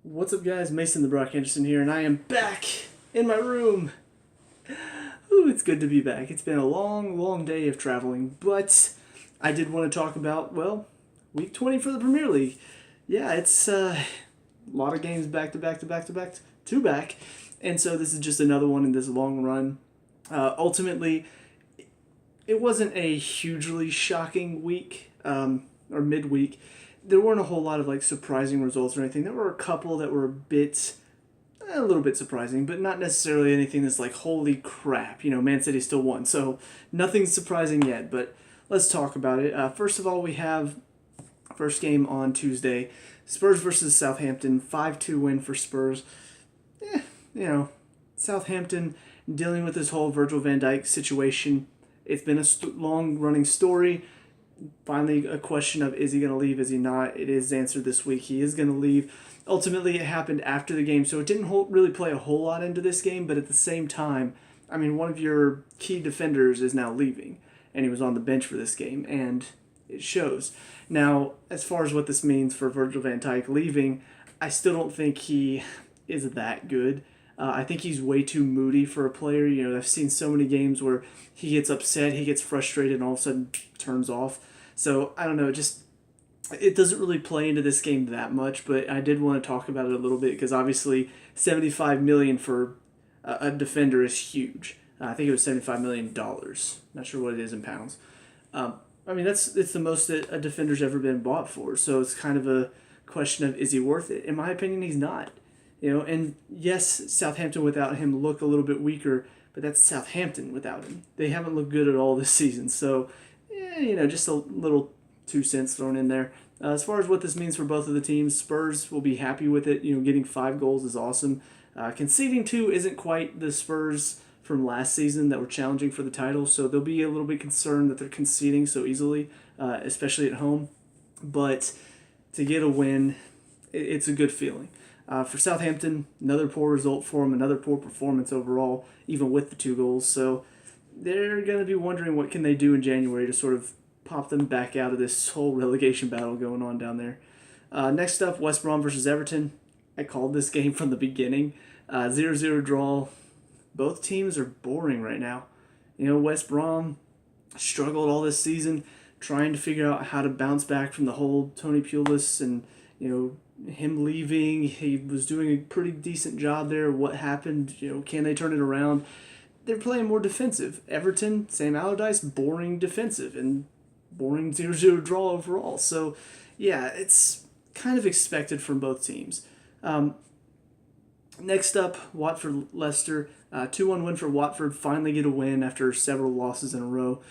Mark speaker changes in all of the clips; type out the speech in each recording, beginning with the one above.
Speaker 1: What's up, guys? Mason the Brock Henderson here, and I am back in my room. Ooh, it's good to be back. It's been a long, long day of traveling, but I did want to talk about, week 20 for the Premier League. Yeah, it's a lot of games back to back to back to back to back, and so this is just another one in this long run. Ultimately, it wasn't a hugely shocking week or midweek. There weren't a whole lot of surprising results or anything. There were a couple that were a little bit surprising, but not necessarily anything that's like holy crap. Man City still won, so nothing surprising yet. But let's talk about it. First of all, we have first game on Tuesday, Spurs versus Southampton, 5-2 win for Spurs. Southampton dealing with this whole Virgil van Dijk situation. It's been a long running story. Finally, a question of is he going to leave, is he not? It is answered this week. He is going to leave. Ultimately, it happened after the game, so it didn't really play a whole lot into this game, but at the same time, one of your key defenders is now leaving, and he was on the bench for this game, and it shows. Now, as far as what this means for Virgil van Dijk leaving, I still don't think he is that good. I think he's way too moody for a player. I've seen so many games where he gets upset, he gets frustrated, and all of a sudden turns off. So, I don't know, it doesn't really play into this game that much, but I did want to talk about it a little bit because obviously $75 million for a defender is huge. I think it was $75 million. Not sure what it is in pounds. It's the most that a defender's ever been bought for, so it's kind of a question of is he worth it? In my opinion, he's not. And yes, Southampton without him look a little bit weaker, but that's Southampton without him. They haven't looked good at all this season, so just a little 2 cents thrown in there. As far as what this means for both of the teams, Spurs will be happy with it. Getting 5 goals is awesome. Conceding 2 isn't quite the Spurs from last season that were challenging for the title, so they'll be a little bit concerned that they're conceding so easily, especially at home. But to get a win, it's a good feeling. For Southampton, another poor result for them, another poor performance overall, even with the 2 goals. So they're going to be wondering what can they do in January to sort of pop them back out of this whole relegation battle going on down there. Next up, West Brom versus Everton. I called this game from the beginning. 0-0 draw. Both teams are boring right now. West Brom struggled all this season trying to figure out how to bounce back from the whole Tony Pulis and, him leaving. He was doing a pretty decent job there. What happened? Can they turn it around? They're playing more defensive. Everton, Sam Allardyce, boring defensive and boring 0-0 draw overall. So, yeah, it's kind of expected from both teams. Next up, Watford, Leicester. 2-1 win for Watford. Finally get a win after several losses in a row.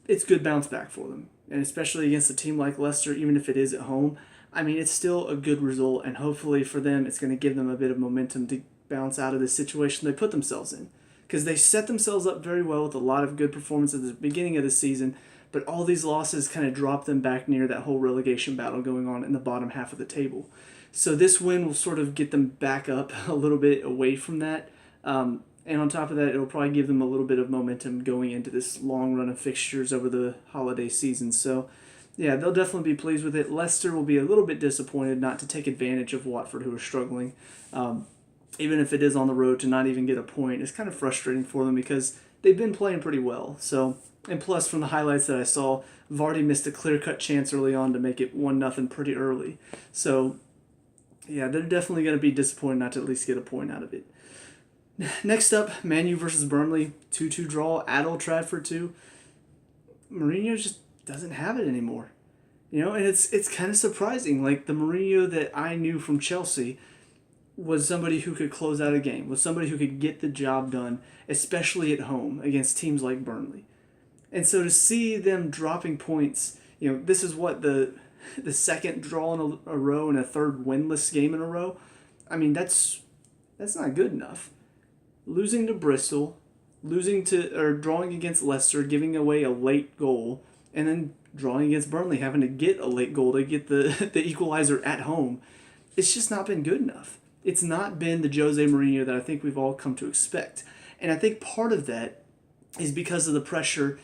Speaker 1: It's good bounce back for them. And especially against a team like Leicester, even if it is at home, it's still a good result. And hopefully for them, it's going to give them a bit of momentum to bounce out of this situation they put themselves in. Because they set themselves up very well with a lot of good performances at the beginning of the season, but all these losses kind of drop them back near that whole relegation battle going on in the bottom half of the table. So this win will sort of get them back up a little bit away from that. And on top of that, it'll probably give them a little bit of momentum going into this long run of fixtures over the holiday season. So, yeah, they'll definitely be pleased with it. Leicester will be a little bit disappointed not to take advantage of Watford, who are struggling. Even if it is on the road, to not even get a point is kind of frustrating for them because they've been playing pretty well. So, and plus from the highlights that I saw, Vardy missed a clear-cut chance early on to make it 1-0 pretty early. So, yeah, they're definitely going to be disappointed not to at least get a point out of it. Next up, Man U versus Burnley, 2-2 draw at Old Trafford too. Mourinho just doesn't have it anymore. And it's kind of surprising. Like the Mourinho that I knew from Chelsea was somebody who could close out a game, was somebody who could get the job done, especially at home against teams like Burnley. And so to see them dropping points, this is what the second draw in a row and a third winless game in a row. That's not good enough. Losing to Bristol, drawing against Leicester, giving away a late goal, and then drawing against Burnley, having to get a late goal to get the equalizer at home. It's just not been good enough. It's not been the Jose Mourinho that I think we've all come to expect. And I think part of that is because of the pressure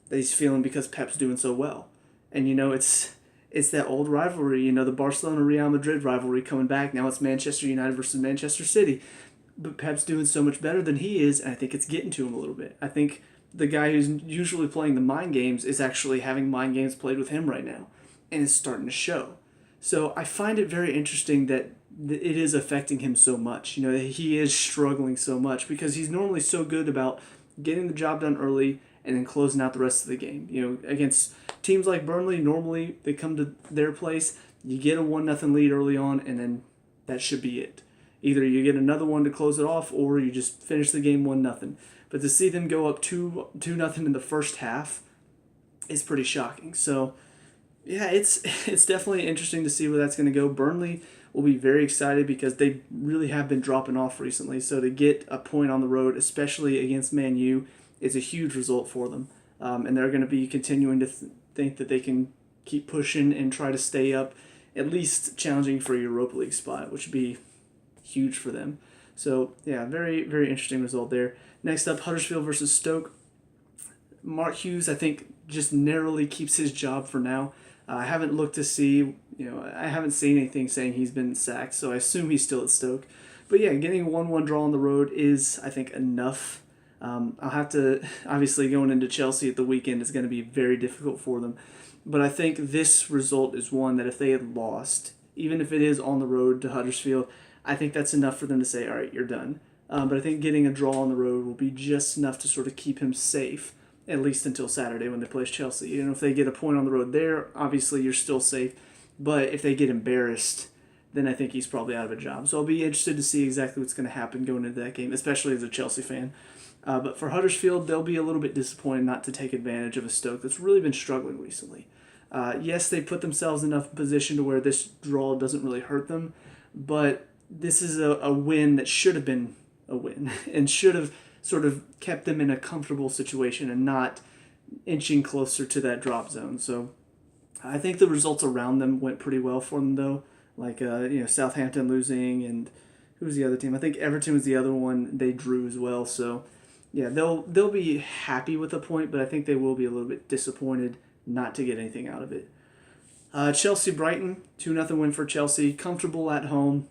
Speaker 1: that he's feeling because Pep's doing so well. And, It's that old rivalry, the Barcelona-Real Madrid rivalry coming back. Now it's Manchester United versus Manchester City. But Pep's doing so much better than he is, and I think it's getting to him a little bit. I think the guy who's usually playing the mind games is actually having mind games played with him right now, and it's starting to show. So I find it very interesting that it is affecting him so much. That he is struggling so much because he's normally so good about getting the job done early and then closing out the rest of the game. Against teams like Burnley, normally they come to their place, you get a 1-0 lead early on, and then that should be it. Either you get another one to close it off, or you just finish the game 1-0. But to see them go up 2-0 in the first half is pretty shocking. So, yeah, it's definitely interesting to see where that's going to go. Burnley will be very excited because they really have been dropping off recently. So to get a point on the road, especially against Man U, is a huge result for them. And they're going to be continuing to think that they can keep pushing and try to stay up, at least challenging for a Europa League spot, which would be huge for them. So, yeah, very, very interesting result there. Next up, Huddersfield versus Stoke. Mark Hughes, I think, just narrowly keeps his job for now. I haven't looked to see, I haven't seen anything saying he's been sacked, so I assume he's still at Stoke. But yeah, getting a 1-1 draw on the road is, I think, enough. I'll have to, obviously going into Chelsea at the weekend is going to be very difficult for them. But I think this result is one that if they had lost, even if it is on the road to Huddersfield, I think that's enough for them to say, all right, you're done. But I think getting a draw on the road will be just enough to sort of keep him safe, at least until Saturday when they play Chelsea. If they get a point on the road there, obviously you're still safe. But if they get embarrassed, then I think he's probably out of a job. So I'll be interested to see exactly what's going to happen going into that game, especially as a Chelsea fan. But for Huddersfield, they'll be a little bit disappointed not to take advantage of a Stoke that's really been struggling recently. Yes, they put themselves in enough position to where this draw doesn't really hurt them, but this is a win that should have been a win and should have sort of kept them in a comfortable situation and not inching closer to that drop zone. So I think the results around them went pretty well for them, though. Like, Southampton losing, and who was the other team? I think Everton was the other one. They drew as well. So, yeah, they'll be happy with a point, but I think they will be a little bit disappointed not to get anything out of it. Chelsea-Brighton, 2-0 win for Chelsea. Comfortable at home.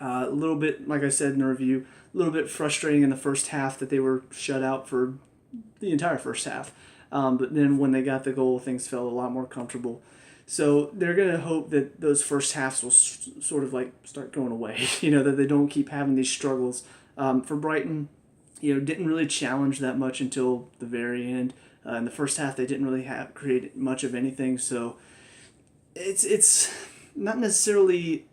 Speaker 1: A little bit, like I said in the review, a little bit frustrating in the first half that they were shut out for the entire first half. But then when they got the goal, things felt a lot more comfortable. So they're going to hope that those first halves will sort of like start going away, that they don't keep having these struggles. For Brighton, didn't really challenge that much until the very end. In the first half, they didn't really create much of anything. So it's not necessarily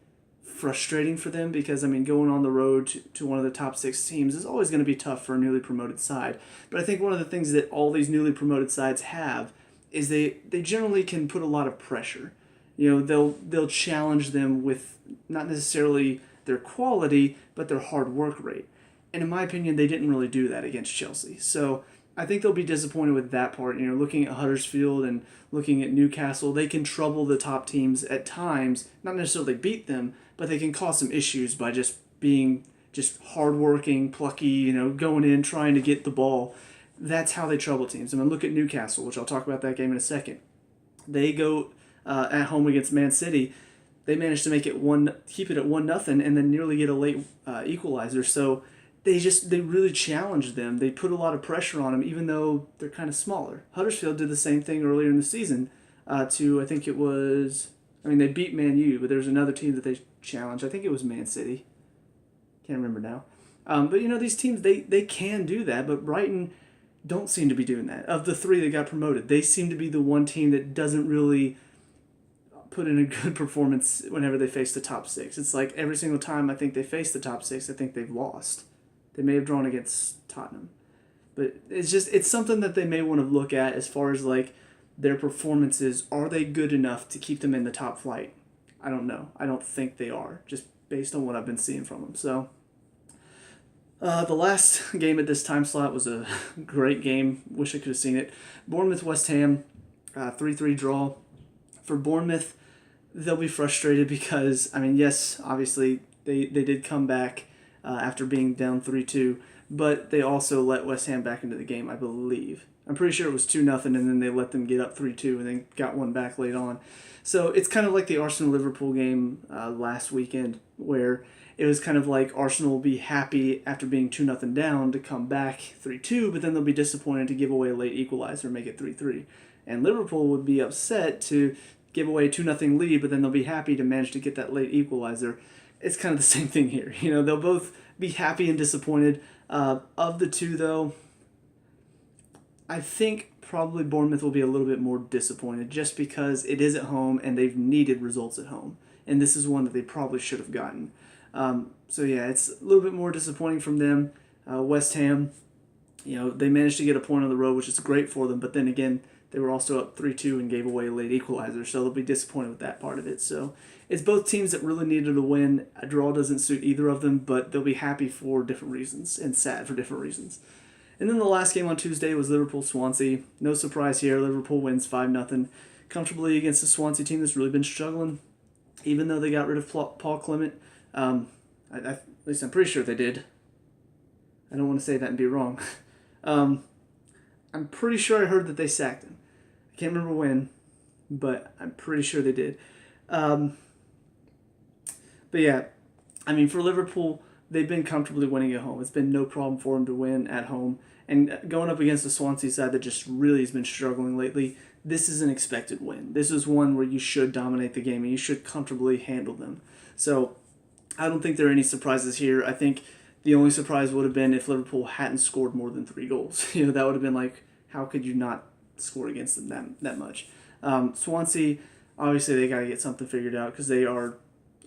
Speaker 1: frustrating for them because, going on the road to one of the top 6 teams is always going to be tough for a newly promoted side. But I think one of the things that all these newly promoted sides have is they generally can put a lot of pressure. They'll challenge them with not necessarily their quality, but their hard work rate. And in my opinion, they didn't really do that against Chelsea. So I think they'll be disappointed with that part. Looking at Huddersfield and looking at Newcastle, they can trouble the top teams at times, not necessarily beat them, but they can cause some issues by just being just hardworking, plucky, going in, trying to get the ball. That's how they trouble teams. Look at Newcastle, which I'll talk about that game in a second. They go at home against Man City. They managed to keep it at 1-0, and then nearly get a late equalizer. So they really challenged them. They put a lot of pressure on them, even though they're kind of smaller. Huddersfield did the same thing earlier in the season. I think it was. They beat Man U, but there's another team that they challenged. I think it was Man City. Can't remember now. But these teams they can do that, but Brighton don't seem to be doing that. Of the 3 that got promoted, they seem to be the one team that doesn't really put in a good performance whenever they face the top 6. It's like every single time I think they face the top 6, I think they've lost. They may have drawn against Tottenham. But it's something that they may want to look at as far as like their performances. Are they good enough to keep them in the top flight? I don't know. I don't think they are, just based on what I've been seeing from them. So the last game at this time slot was a great game. Wish I could have seen it. Bournemouth-West Ham, 3-3 draw. For Bournemouth, they'll be frustrated because, yes, obviously they did come back after being down 3-2, but they also let West Ham back into the game, I believe. I'm pretty sure it was 2-0, and then they let them get up 3-2 and then got one back late on. So it's kind of like the Arsenal-Liverpool game last weekend, where it was kind of like Arsenal will be happy after being 2-0 down to come back 3-2, but then they'll be disappointed to give away a late equalizer and make it 3-3. And Liverpool would be upset to give away a 2-0 lead, but then they'll be happy to manage to get that late equalizer. It's kind of the same thing here. They'll both be happy and disappointed. Of the two, though, I think probably Bournemouth will be a little bit more disappointed just because it is at home and they've needed results at home. And this is one that they probably should have gotten. So yeah, it's a little bit more disappointing from them. West Ham, they managed to get a point on the road, which is great for them. But then again, they were also up 3-2 and gave away a late equalizer, so they'll be disappointed with that part of it. So it's both teams that really needed a win. A draw doesn't suit either of them, but they'll be happy for different reasons and sad for different reasons. And then the last game on Tuesday was Liverpool-Swansea. No surprise here. Liverpool wins 5-0 comfortably against the Swansea team that's really been struggling, even though they got rid of Paul Clement. At least I'm pretty sure they did. I don't want to say that and be wrong. I'm pretty sure I heard that they sacked him. I can't remember when, but I'm pretty sure they did. But yeah, for Liverpool, they've been comfortably winning at home. It's been no problem for them to win at home. And going up against the Swansea side that just really has been struggling lately, this is an expected win. This is one where you should dominate the game and you should comfortably handle them. So I don't think there are any surprises here. I think the only surprise would have been if Liverpool hadn't scored more than 3 goals. That would have been like, how could you not score against them that much? Swansea, obviously they got to get something figured out because they are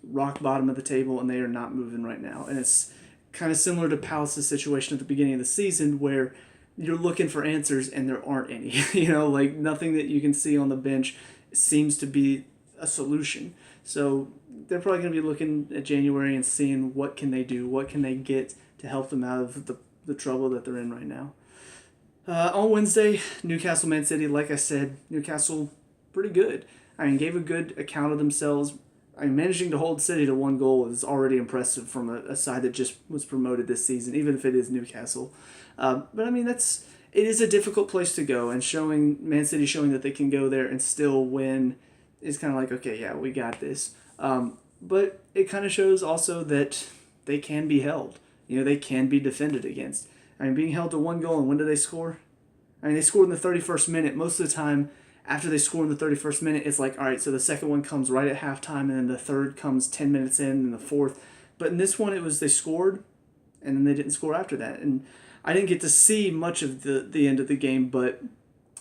Speaker 1: rock bottom of the table and they are not moving right now. And it's kind of similar to Palace's situation at the beginning of the season where you're looking for answers and there aren't any. Like nothing that you can see on the bench seems to be a solution. So they're probably going to be looking at January and seeing what can they do, what can they get to help them out of the trouble that they're in right now. On Wednesday, Newcastle Man City, like I said, Newcastle pretty good. Gave a good account of themselves. Managing to hold City to 1 goal is already impressive from a side that just was promoted this season, even if it is Newcastle. But it is a difficult place to go, and Man City showing that they can go there and still win is kind of like, okay, yeah, we got this. But it kind of shows also that they can be held. They can be defended against. Being held to 1 goal, and when do they score? They scored in the 31st minute. Most of the time, after they score in the 31st minute, it's like, all right, so the second one comes right at halftime, and then the third comes 10 minutes in, and the fourth. But in this one, it was they scored, and then they didn't score after that. And I didn't get to see much of the end of the game, but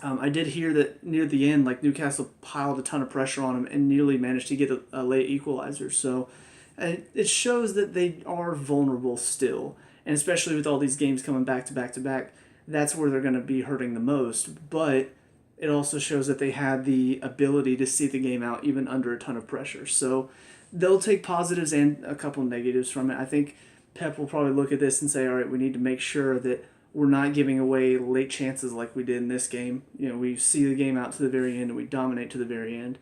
Speaker 1: I did hear that near the end, like Newcastle piled a ton of pressure on them and nearly managed to get a late equalizer. So it shows that they are vulnerable still. And especially with all these games coming back to back to back, that's where they're going to be hurting the most. But it also shows that they had the ability to see the game out even under a ton of pressure. So they'll take positives and a couple negatives from it. I think Pep will probably look at this and say, all right, we need to make sure that we're not giving away late chances like we did in this game. We see the game out to the very end and we dominate to the very end.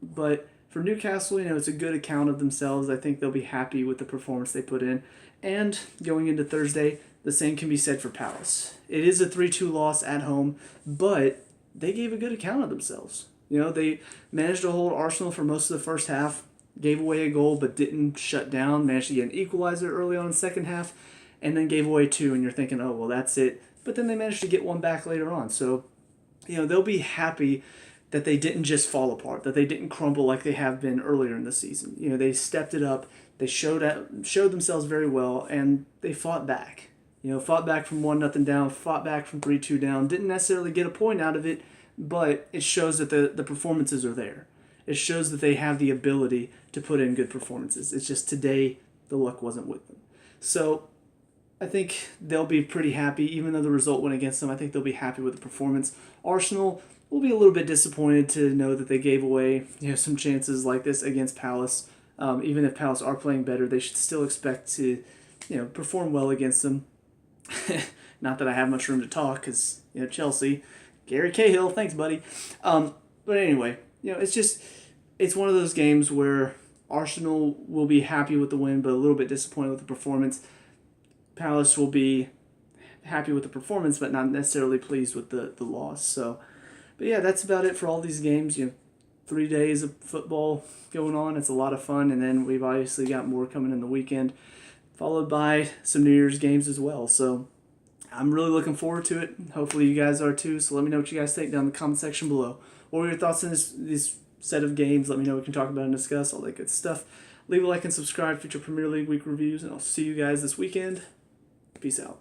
Speaker 1: But for Newcastle, it's a good account of themselves. I think they'll be happy with the performance they put in. And going into Thursday, the same can be said for Palace. It is a 3-2 loss at home, but they gave a good account of themselves. They managed to hold Arsenal for most of the first half, gave away a goal but didn't shut down, managed to get an equalizer early on in the second half, and then gave away 2, and you're thinking, oh, well, that's it. But then they managed to get one back later on. So, they'll be happy that they didn't just fall apart, that they didn't crumble like they have been earlier in the season. They stepped it up, they showed themselves very well, and they fought back. Fought back from 1-0 down, fought back from 3-2 down, didn't necessarily get a point out of it, but it shows that the performances are there. It shows that they have the ability to put in good performances. It's just today the luck wasn't with them. So I think they'll be pretty happy, even though the result went against them. I think they'll be happy with the performance. Arsenal will be a little bit disappointed to know that they gave away some chances like this against Palace. Even if Palace are playing better, they should still expect to perform well against them. Not that I have much room to talk because Chelsea, Gary Cahill, thanks buddy. But anyway, it's one of those games where Arsenal will be happy with the win, but a little bit disappointed with the performance. Palace will be happy with the performance, but not necessarily pleased with the loss. So, but yeah, that's about it for all these games. 3 days of football going on. It's a lot of fun, and then we've obviously got more coming in the weekend, followed by some New Year's games as well. So I'm really looking forward to it. Hopefully you guys are too. So let me know what you guys think down in the comment section below. What were your thoughts on this set of games? Let me know. We can talk about and discuss all that good stuff. Leave a like and subscribe for future Premier League week reviews, and I'll see you guys this weekend. Peace out.